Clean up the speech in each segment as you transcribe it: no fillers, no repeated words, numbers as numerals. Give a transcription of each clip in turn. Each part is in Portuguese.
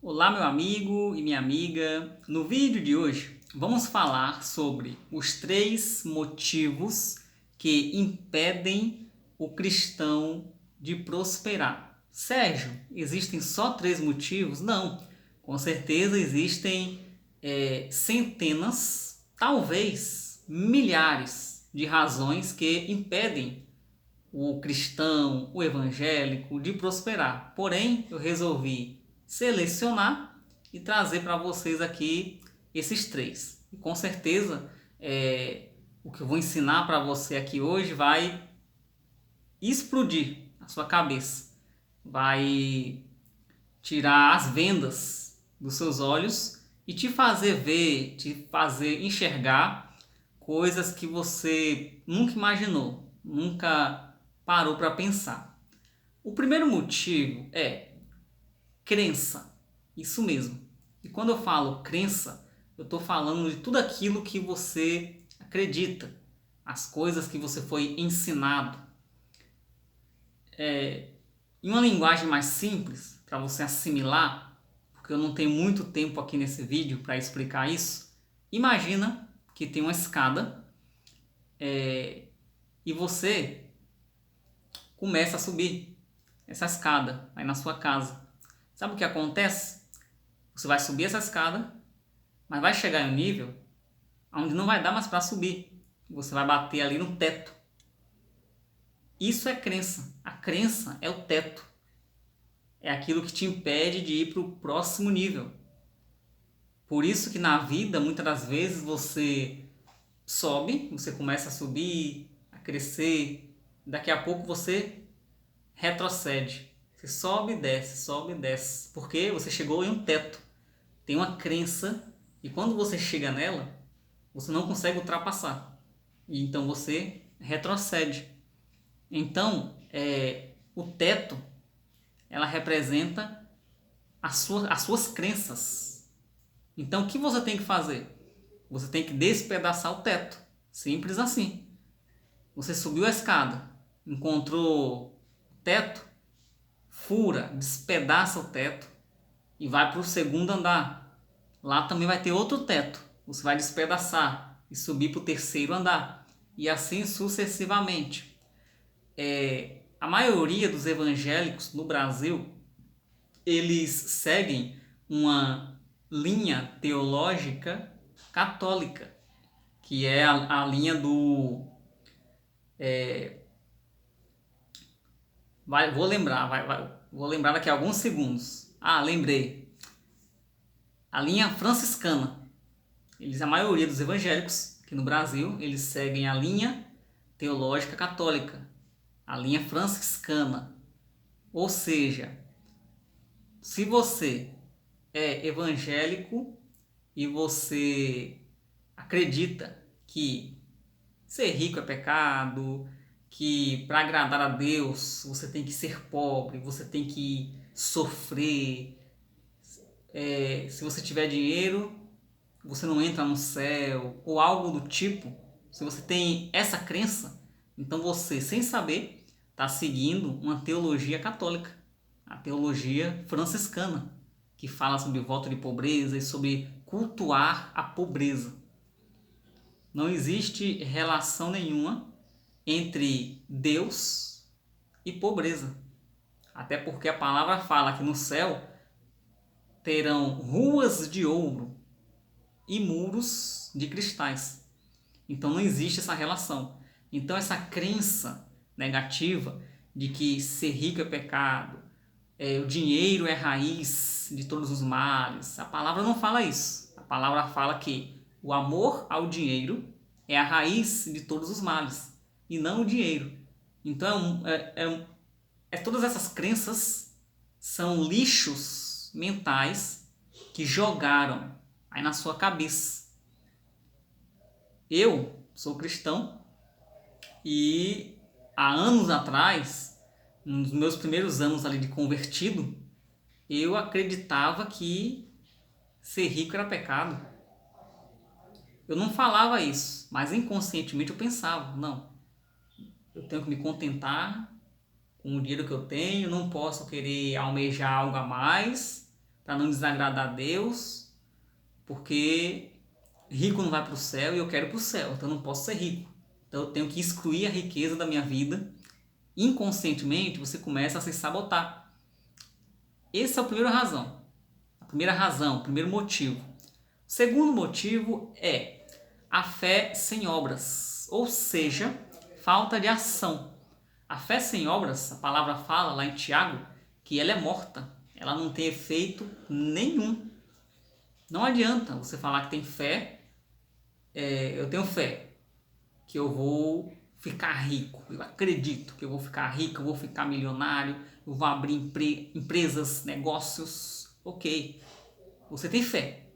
Olá, meu amigo e minha amiga. No vídeo de hoje, vamos falar sobre os 3 motivos que impedem o cristão de prosperar. Sérgio, existem só 3 motivos? Não, com certeza existem centenas, talvez milhares de razões que impedem o cristão, o evangélico de prosperar. Porém, eu resolvi selecionar e trazer para vocês aqui esses 3. E com certeza, o que eu vou ensinar para você aqui hoje vai explodir a sua cabeça, vai tirar as vendas dos seus olhos e te fazer ver, te fazer enxergar coisas que você nunca imaginou, nunca parou para pensar. O primeiro motivo é crença, isso mesmo. E quando eu falo crença, eu estou falando de tudo aquilo que você acredita, as coisas que você foi ensinado. Em uma linguagem mais simples, para você assimilar, porque eu não tenho muito tempo aqui nesse vídeo para explicar isso, imagina que tem uma escada e você começa a subir essa escada aí na sua casa. Sabe o que acontece? Você vai subir essa escada, mas vai chegar em um nível onde não vai dar mais para subir. Você vai bater ali no teto. Isso é crença. A crença é o teto. É aquilo que te impede de ir para o próximo nível. Por isso que na vida, muitas das vezes, você sobe, você começa a subir, a crescer, daqui a pouco você retrocede. Você sobe e desce, porque você chegou em um teto. Tem uma crença e quando você chega nela, você não consegue ultrapassar. E então você retrocede. Então, o teto, ela representa as suas crenças. Então, o que você tem que fazer? Você tem que despedaçar o teto. Simples assim. Você subiu a escada, encontrou o teto, fura, despedaça o teto e vai para o segundo andar. Lá também vai ter outro teto. Você vai despedaçar e subir para o terceiro andar. E assim sucessivamente. A maioria dos evangélicos no Brasil, eles seguem uma linha teológica católica, que é a linha do... vou lembrar daqui a alguns segundos. Ah, lembrei. A linha franciscana. A maioria dos evangélicos aqui no Brasil, eles seguem a linha teológica católica, a linha franciscana. Ou seja, se você é evangélico e você acredita que ser rico é pecado, que para agradar a Deus você tem que ser pobre, você tem que sofrer, se você tiver dinheiro você não entra no céu, ou algo do tipo, se você tem essa crença, então você, sem saber, está seguindo uma teologia católica, a teologia franciscana, que fala sobre voto de pobreza e sobre cultuar a pobreza. Não existe relação nenhuma entre Deus e pobreza. Até porque a palavra fala que no céu terão ruas de ouro e muros de cristais. Então não existe essa relação. Então essa crença negativa de que ser rico é pecado, o dinheiro é raiz de todos os males, a palavra não fala isso. A palavra fala que o amor ao dinheiro é a raiz de todos os males e não o dinheiro. Então todas essas crenças são lixos mentais que jogaram aí na sua cabeça. Eu sou cristão e há anos atrás, nos meus primeiros anos ali de convertido, eu acreditava que ser rico era pecado. Eu não falava isso, mas inconscientemente eu pensava, não, eu tenho que me contentar com o dinheiro que eu tenho, não posso querer almejar algo a mais para não desagradar a Deus, porque rico não vai para o céu e eu quero para o céu, então eu não posso ser rico. Então eu tenho que excluir a riqueza da minha vida. Inconscientemente você começa a se sabotar. Essa é a primeira razão. O primeiro motivo. O segundo motivo é a fé sem obras, ou seja, falta de ação. A fé sem obras, a palavra fala lá em Tiago, que ela é morta, ela não tem efeito nenhum. Não adianta você falar que tem fé, eu tenho fé que eu vou ficar rico, eu acredito que eu vou ficar rico, eu vou ficar milionário, eu vou abrir empresas, negócios, ok, você tem fé,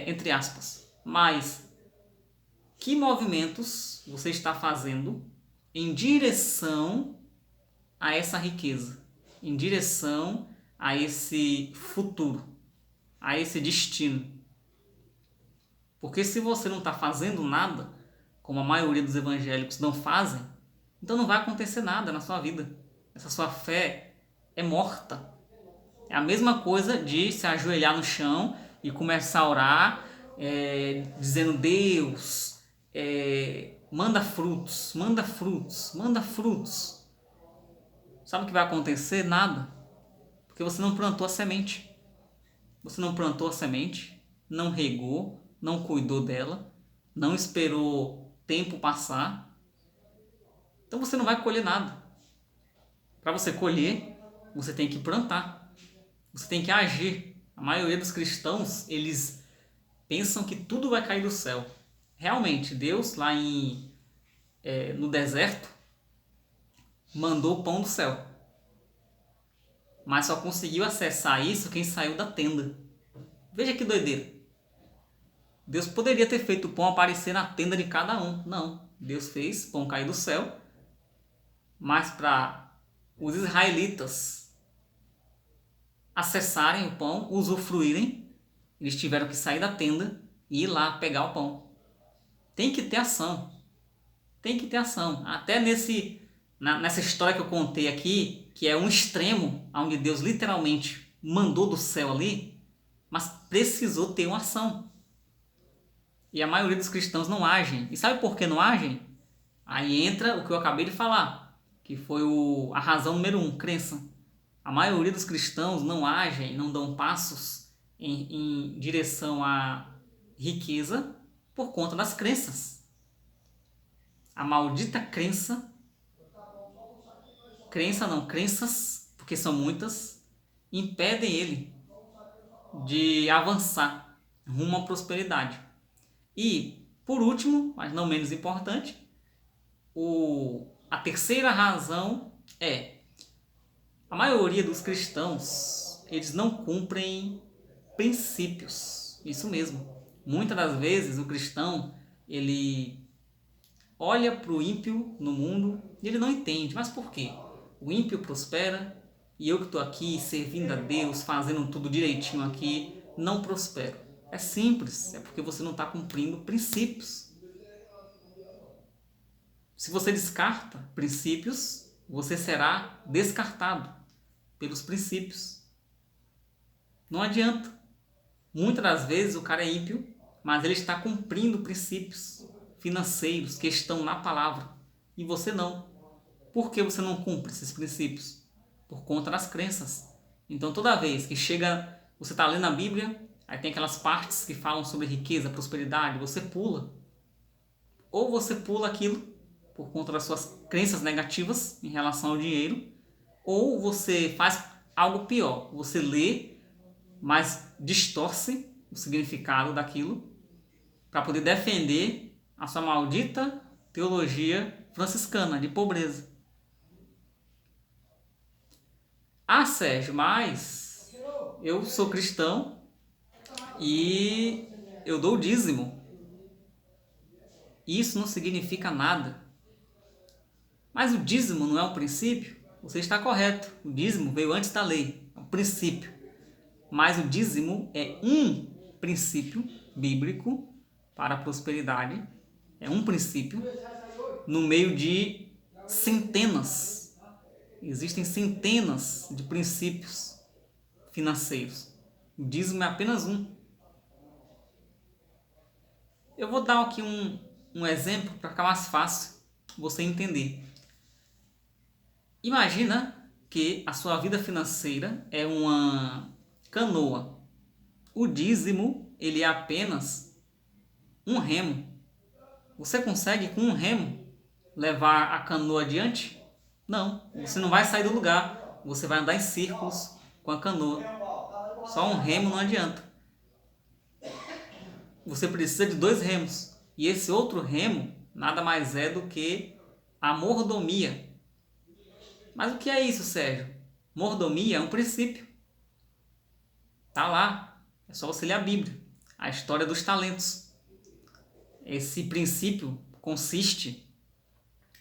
entre aspas, mas que movimentos você está fazendo em direção a essa riqueza, em direção a esse futuro, a esse destino? Porque se você não está fazendo nada, como a maioria dos evangélicos não fazem, então não vai acontecer nada na sua vida. Essa sua fé é morta. É a mesma coisa de se ajoelhar no chão e começar a orar, dizendo: Deus, manda frutos, manda frutos, manda frutos. Sabe o que vai acontecer? Nada. Porque você não plantou a semente. Você não plantou a semente, não regou, não cuidou dela, não esperou tempo passar. Então você não vai colher nada. Para você colher, você tem que plantar. Você tem que agir. A maioria dos cristãos, eles pensam que tudo vai cair do céu. Realmente, Deus lá no deserto mandou o pão do céu. Mas só conseguiu acessar isso quem saiu da tenda. Veja que doideira. Deus poderia ter feito o pão aparecer na tenda de cada um. Não. Deus fez pão cair do céu. Mas para os israelitas acessarem o pão, usufruírem, eles tiveram que sair da tenda e ir lá pegar o pão. Tem que ter ação. Tem que ter ação. Até nessa história que eu contei aqui, que é um extremo, onde Deus literalmente mandou do céu ali, mas precisou ter uma ação. E a maioria dos cristãos não agem. E sabe por que não agem? Aí entra o que eu acabei de falar, que foi a razão número 1, crença. A maioria dos cristãos não agem, não dão passos em direção à riqueza por conta das crenças. A maldita crenças, porque são muitas, impedem ele de avançar rumo à prosperidade. E, por último, mas não menos importante, a terceira razão é: a maioria dos cristãos, eles não cumprem princípios. Isso mesmo. Muitas das vezes o cristão, ele olha para o ímpio no mundo e ele não entende. Mas por quê? O ímpio prospera e eu que estou aqui servindo a Deus, fazendo tudo direitinho aqui, não prospero. É simples, é porque você não está cumprindo princípios. Se você descarta princípios, você será descartado pelos princípios. Não adianta. Muitas das vezes o cara é ímpio, mas ele está cumprindo princípios financeiros que estão na palavra. E você não. Por que você não cumpre esses princípios? Por conta das crenças. Então toda vez que você está lendo a Bíblia, aí tem aquelas partes que falam sobre riqueza, prosperidade, você pula. Ou você pula aquilo por conta das suas crenças negativas em relação ao dinheiro, ou você faz algo pior, você lê, mas distorce o significado daquilo para poder defender a sua maldita teologia franciscana de pobreza. Ah, Sérgio, mas eu sou cristão e eu dou o dízimo. Isso não significa nada. Mas o dízimo não é um princípio? Você está correto. O dízimo veio antes da lei. É um princípio. Mas o dízimo é um princípio bíblico para a prosperidade. É um princípio no meio de centenas. Existem centenas de princípios financeiros. O dízimo é apenas um. Eu vou dar aqui um exemplo para ficar mais fácil você entender. Imagina que a sua vida financeira é uma canoa. O dízimo, ele é apenas um remo. Você consegue com um remo levar a canoa adiante? Não, você não vai sair do lugar. Você vai andar em círculos com a canoa. Só um remo não adianta. Você precisa de 2 remos. E esse outro remo nada mais é do que a mordomia. Mas o que é isso, Sérgio? Mordomia é um princípio. Tá lá. É só você ler a Bíblia. A história dos talentos. Esse princípio consiste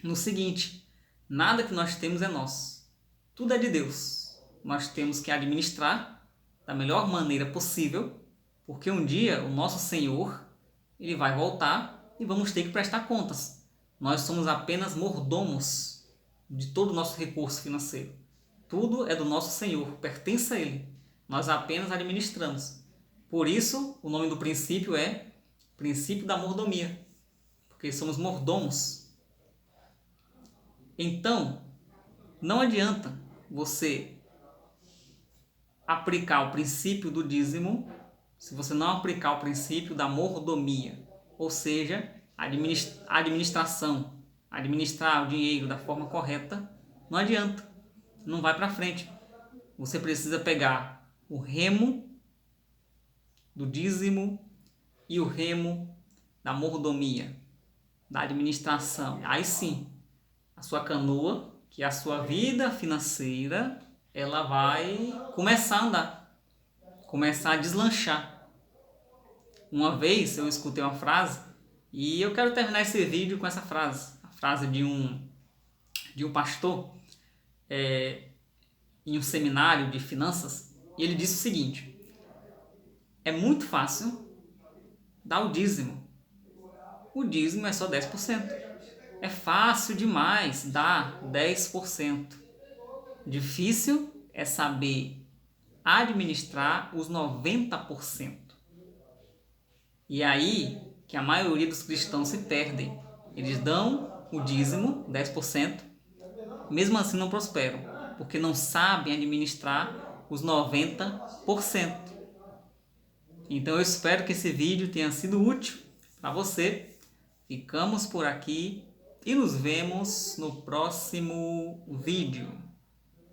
no seguinte: nada que nós temos é nosso. Tudo é de Deus. Nós temos que administrar da melhor maneira possível, porque um dia o nosso Senhor, ele vai voltar e vamos ter que prestar contas. Nós somos apenas mordomos de todo o nosso recurso financeiro. Tudo é do nosso Senhor, pertence a Ele. Nós apenas administramos. Por isso, o nome do princípio é princípio da mordomia, porque somos mordomos. Então, não adianta você aplicar o princípio do dízimo se você não aplicar o princípio da mordomia, ou seja, administração, administrar o dinheiro da forma correta. Não adianta, não vai para frente. Você precisa pegar o remo do dízimo e o remo da mordomia, da administração. Aí sim, a sua canoa, que é a sua vida financeira, ela vai começar a andar, começar a deslanchar. Uma vez eu escutei uma frase e eu quero terminar esse vídeo com essa frase. A frase de um pastor em um seminário de finanças, e ele disse o seguinte: é muito fácil dar o dízimo. O dízimo é só 10%. É fácil demais dar 10%. Difícil é saber administrar os 90%. E aí que a maioria dos cristãos se perdem. Eles dão o dízimo, 10%, mesmo assim não prosperam, porque não sabem administrar os 90%. Então eu espero que esse vídeo tenha sido útil para você. Ficamos por aqui e nos vemos no próximo vídeo.